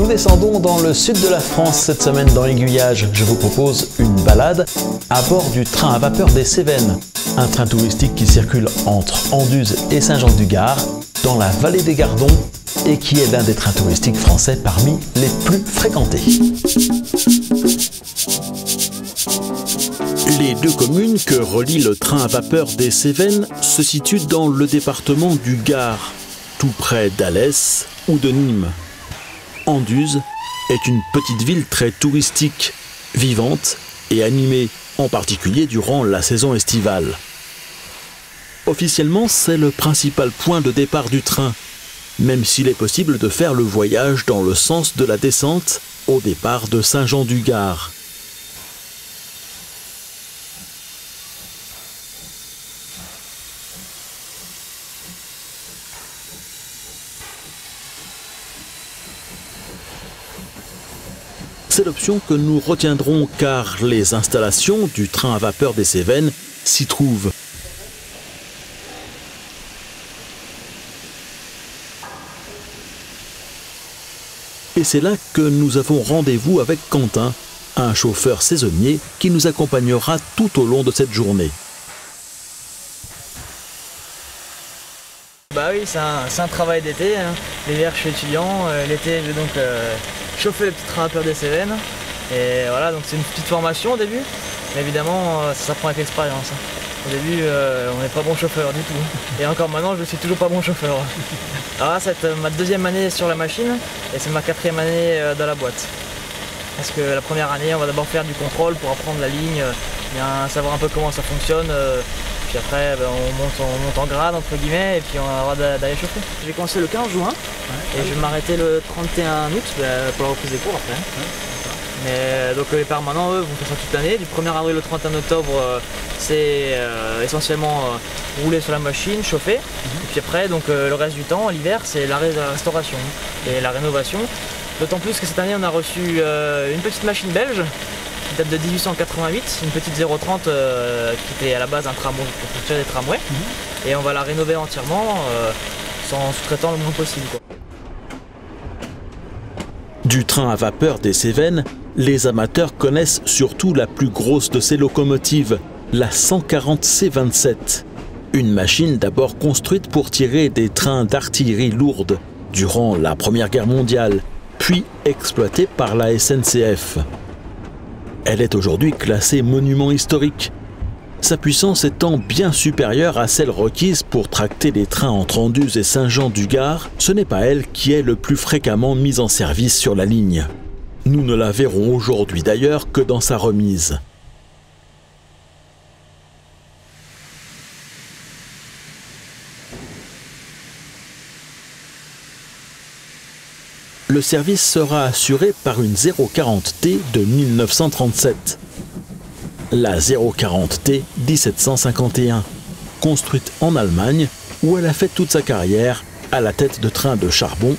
Nous descendons dans le sud de la France cette semaine dans l'Aiguillage. Je vous propose une balade à bord du train à vapeur des Cévennes. Un train touristique qui circule entre Anduze et Saint-Jean-du-Gard dans la vallée des Gardons et qui est l'un des trains touristiques français parmi les plus fréquentés. Les deux communes que relie le train à vapeur des Cévennes se situent dans le département du Gard, tout près d'Alès ou de Nîmes. Anduze est une petite ville très touristique, vivante et animée, en particulier durant la saison estivale. Officiellement, c'est le principal point de départ du train, même s'il est possible de faire le voyage dans le sens de la descente au départ de Saint-Jean-du-Gard. C'est l'option que nous retiendrons car les installations du train à vapeur des Cévennes s'y trouvent. Et c'est là que nous avons rendez-vous avec Quentin, un chauffeur saisonnier qui nous accompagnera tout au long de cette journée. Bah oui, c'est un travail d'été. Hein. L'hiver, je suis étudiant. L'été, je vais donc chauffer le petit train à vapeur des Cévennes. Et voilà, donc c'est une petite formation au début. Mais évidemment, ça s'apprend avec l'expérience. Hein. Au début, on n'est pas bon chauffeur du tout. Et encore maintenant, je ne suis toujours pas bon chauffeur. Alors là, c'est ma deuxième année sur la machine et c'est ma quatrième année dans la boîte. Parce que la première année, on va d'abord faire du contrôle pour apprendre la ligne, bien savoir un peu comment ça fonctionne. Puis après, on monte en grade, entre guillemets, et puis on a le droit d'aller chauffer. J'ai commencé le 15 juin et je vais m'arrêter le 31 août pour la reprise des cours après. Mais donc les permanents, eux, vont faire ça toute l'année. Du 1er avril au 31 octobre, c'est essentiellement rouler sur la machine, chauffer. Et puis après, donc, le reste du temps, l'hiver, c'est la restauration et la rénovation. D'autant plus que cette année, on a reçu une petite machine belge qui date de 1888, une petite 030 qui était à la base un tramway pour construire des tramways. Et on va la rénover entièrement en sous-traitant le moins possible, quoi. Du train à vapeur des Cévennes, les amateurs connaissent surtout la plus grosse de ces locomotives, la 140 C27. Une machine d'abord construite pour tirer des trains d'artillerie lourde durant la Première Guerre mondiale, puis exploitée par la SNCF. Elle est aujourd'hui classée monument historique, sa puissance étant bien supérieure à celle requise pour tracter les trains entre Anduze et Saint-Jean-du-Gard. Ce n'est pas elle qui est le plus fréquemment mise en service sur la ligne. Nous ne la verrons aujourd'hui d'ailleurs que dans sa remise. Le service sera assuré par une 040T de 1937. La 040T 1751, construite en Allemagne où elle a fait toute sa carrière à la tête de trains de charbon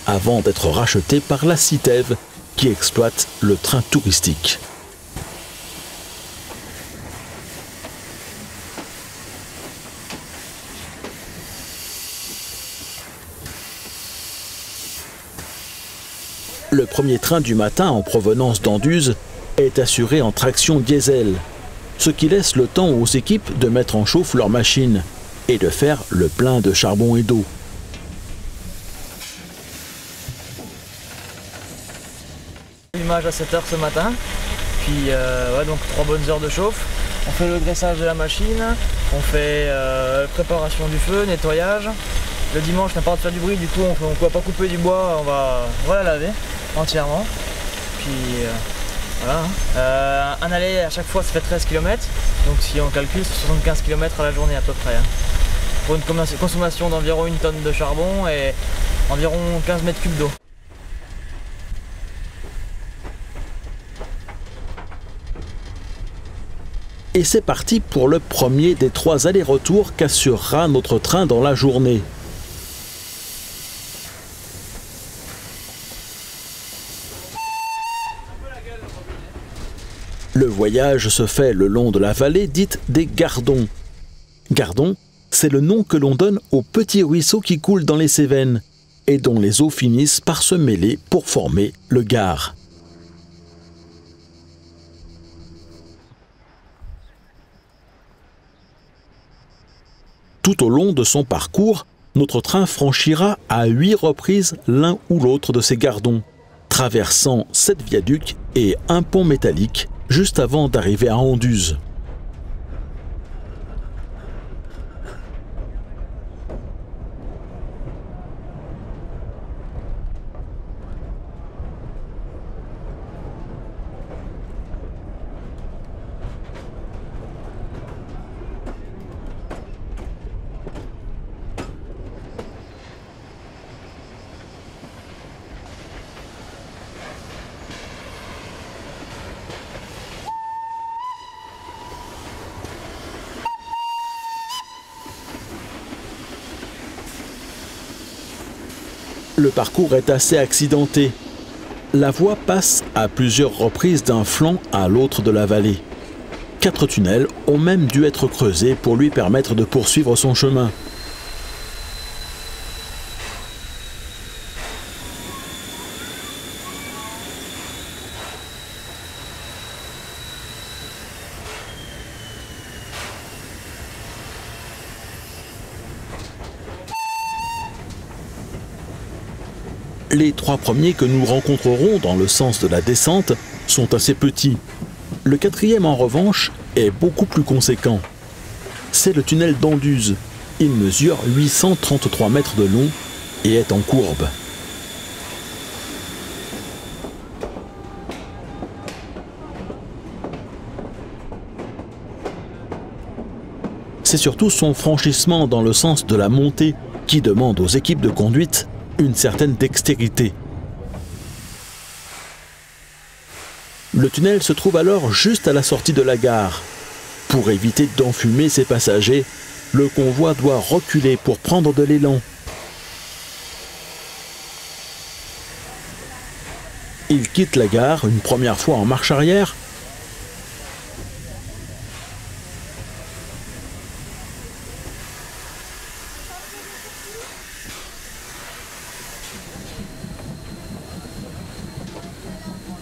avant d'être rachetée par la Citev qui exploite le train touristique. Le premier train du matin en provenance d'Anduze est assuré en traction diesel, ce qui laisse le temps aux équipes de mettre en chauffe leurs machines et de faire le plein de charbon et d'eau. L'image à 7 h ce matin, puis ouais, donc 3 bonnes heures de chauffe. On fait le graissage de la machine, on fait préparation du feu, nettoyage. Le dimanche, on n'a pas le droit de faire du bruit, du coup on ne va pas couper du bois, on va la laver entièrement. Puis voilà. Un aller à chaque fois ça fait 13 km, donc si on calcule c'est 75 km à la journée à peu près. Hein. Pour une consommation d'environ 1 tonne de charbon et environ 15 mètres cubes d'eau. Et c'est parti pour le premier des 3 allers-retours qu'assurera notre train dans la journée. Le voyage se fait le long de la vallée dite des Gardons. Gardons, c'est le nom que l'on donne au petit ruisseau qui coule dans les Cévennes. et dont les eaux finissent par se mêler pour former le Gard. Tout au long de son parcours, notre train franchira à 8 reprises l'un ou l'autre de ces gardons, traversant 7 viaducs et un pont métallique juste avant d'arriver à Anduze. Le parcours est assez accidenté. La voie passe à plusieurs reprises d'un flanc à l'autre de la vallée. 4 tunnels ont même dû être creusés pour lui permettre de poursuivre son chemin. Les 3 premiers que nous rencontrerons dans le sens de la descente sont assez petits. Le 4e, en revanche, est beaucoup plus conséquent. C'est le tunnel d'Anduze. Il mesure 833 mètres de long et est en courbe. C'est surtout son franchissement dans le sens de la montée qui demande aux équipes de conduite une certaine dextérité. Le tunnel se trouve alors juste à la sortie de la gare. Pour éviter d'enfumer ses passagers, le convoi doit reculer pour prendre de l'élan. Il quitte la gare une première fois en marche arrière,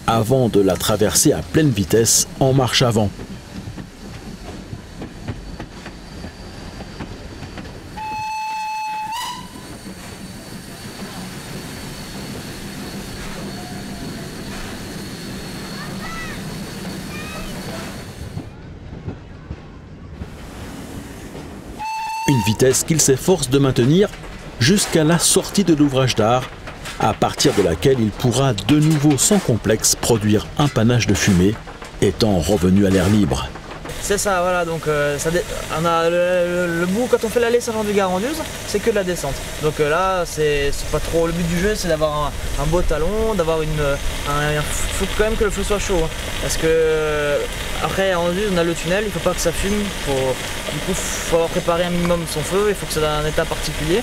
avant de la traverser à pleine vitesse en marche avant. Une vitesse qu'il s'efforce de maintenir jusqu'à la sortie de l'ouvrage d'art, à partir de laquelle il pourra de nouveau sans complexe produire un panache de fumée, étant revenu à l'air libre. C'est ça, voilà, donc on a le bout, quand on fait l'allée Saint-Jean-du-Gard-Anduze, c'est que de la descente. Donc là, c'est pas trop le but du jeu, c'est d'avoir un beau talon, d'avoir il faut quand même que le feu soit chaud. Hein, parce que après, à Anduze, on a le tunnel, il faut pas que ça fume, du coup, il faut avoir préparé un minimum son feu, il faut que ça ait un état particulier.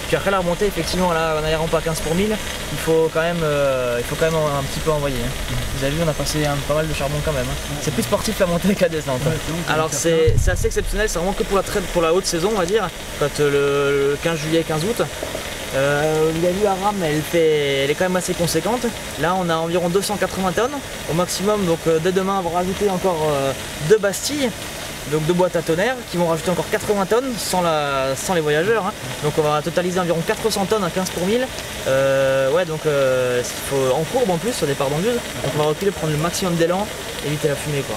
Puis après la remontée, effectivement, là on a les rampes à 15 pour 1000, il faut quand même un petit peu envoyer. Hein. Vous avez vu, on a passé pas mal de charbon quand même. Hein. C'est plus sportif la montée que la descente. Hein. Alors c'est assez exceptionnel, c'est vraiment que pour la haute saison, on va dire, quand le 15 juillet, 15 août. Vous avez vu, la rame, elle est quand même assez conséquente. Là on a environ 280 tonnes au maximum, donc dès demain on va rajouter encore 2 bastilles. Donc 2 boîtes à tonnerre qui vont rajouter encore 80 tonnes sans les voyageurs. Hein. Donc on va totaliser environ 400 tonnes à 15 pour 1000. Ouais, donc il faut en courbe en plus au départ d'Anduze. Donc on va reculer, prendre le maximum d'élan, éviter la fumée, quoi.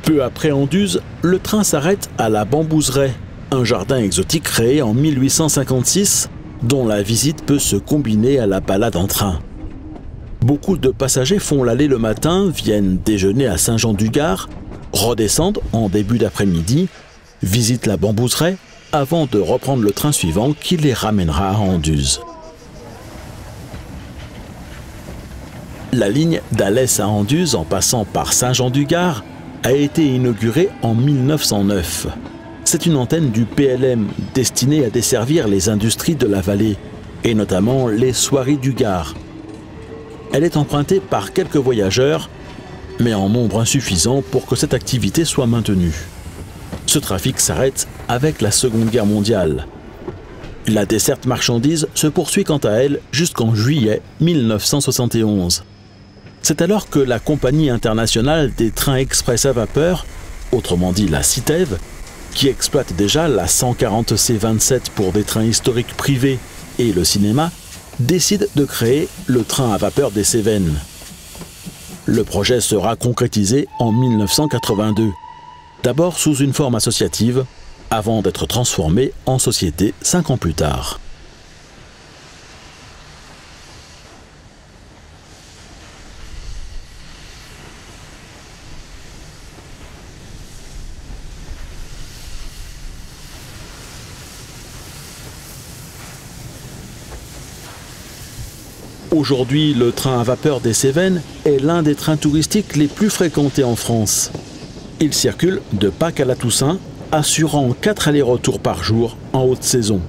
Peu après Anduze, le train s'arrête à la Bambouzeraie, un jardin exotique créé en 1856 dont la visite peut se combiner à la balade en train. Beaucoup de passagers font l'allée le matin, viennent déjeuner à Saint-Jean-du-Gard, redescendent en début d'après-midi, visitent la Bambouzeraie avant de reprendre le train suivant qui les ramènera à Anduze. La ligne d'Alès à Anduze, en passant par Saint-Jean-du-Gard, a été inaugurée en 1909. C'est une antenne du PLM destinée à desservir les industries de la vallée, et notamment les soieries du Gard. Elle est empruntée par quelques voyageurs, mais en nombre insuffisant pour que cette activité soit maintenue. Ce trafic s'arrête avec la Seconde Guerre mondiale. La desserte marchandise se poursuit quant à elle jusqu'en juillet 1971. C'est alors que la Compagnie internationale des trains express à vapeur, autrement dit la CITEV, qui exploite déjà la 140 C27 pour des trains historiques privés et le cinéma, décide de créer le train à vapeur des Cévennes. Le projet sera concrétisé en 1982, d'abord sous une forme associative, avant d'être transformé en société 5 ans plus tard. Aujourd'hui, le train à vapeur des Cévennes est l'un des trains touristiques les plus fréquentés en France. Il circule de Pâques à la Toussaint, assurant 4 allers-retours par jour en haute saison.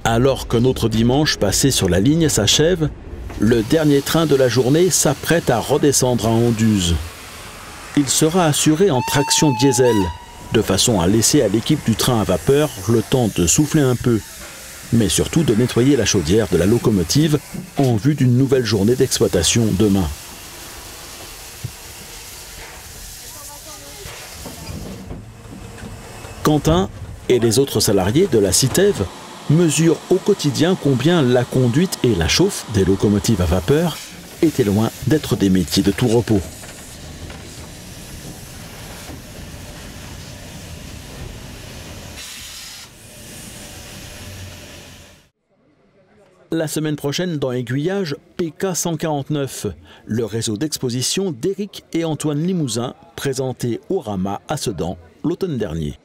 Alors qu'un autre dimanche passé sur la ligne s'achève, le dernier train de la journée s'apprête à redescendre à Anduze. Il sera assuré en traction diesel, de façon à laisser à l'équipe du train à vapeur le temps de souffler un peu, mais surtout de nettoyer la chaudière de la locomotive en vue d'une nouvelle journée d'exploitation demain. Quentin et les autres salariés de la CITEV mesurent au quotidien combien la conduite et la chauffe des locomotives à vapeur étaient loin d'être des métiers de tout repos. La semaine prochaine dans Aiguillage, PK 149, le réseau d'exposition d'Éric et Antoine Limousin, présenté au Rama à Sedan l'automne dernier.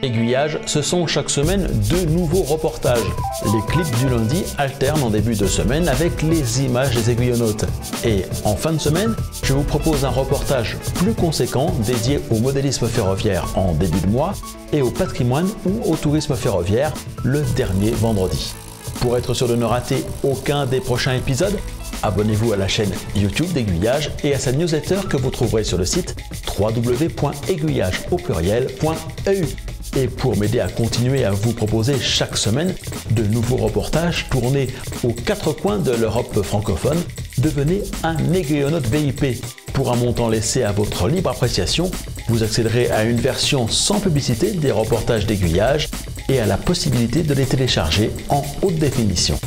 Aiguillage, ce sont chaque semaine 2 nouveaux reportages. Les clips du lundi alternent en début de semaine avec les images des aiguillonautes. Et en fin de semaine, je vous propose un reportage plus conséquent dédié au modélisme ferroviaire en début de mois et au patrimoine ou au tourisme ferroviaire le dernier vendredi. Pour être sûr de ne rater aucun des prochains épisodes, abonnez-vous à la chaîne YouTube d'Aiguillage et à sa newsletter que vous trouverez sur le site www.aiguillage.eu. Et pour m'aider à continuer à vous proposer chaque semaine de nouveaux reportages tournés aux 4 coins de l'Europe francophone, devenez un aiguillonaute VIP. Pour un montant laissé à votre libre appréciation, vous accéderez à une version sans publicité des reportages d'Aiguillage et à la possibilité de les télécharger en haute définition.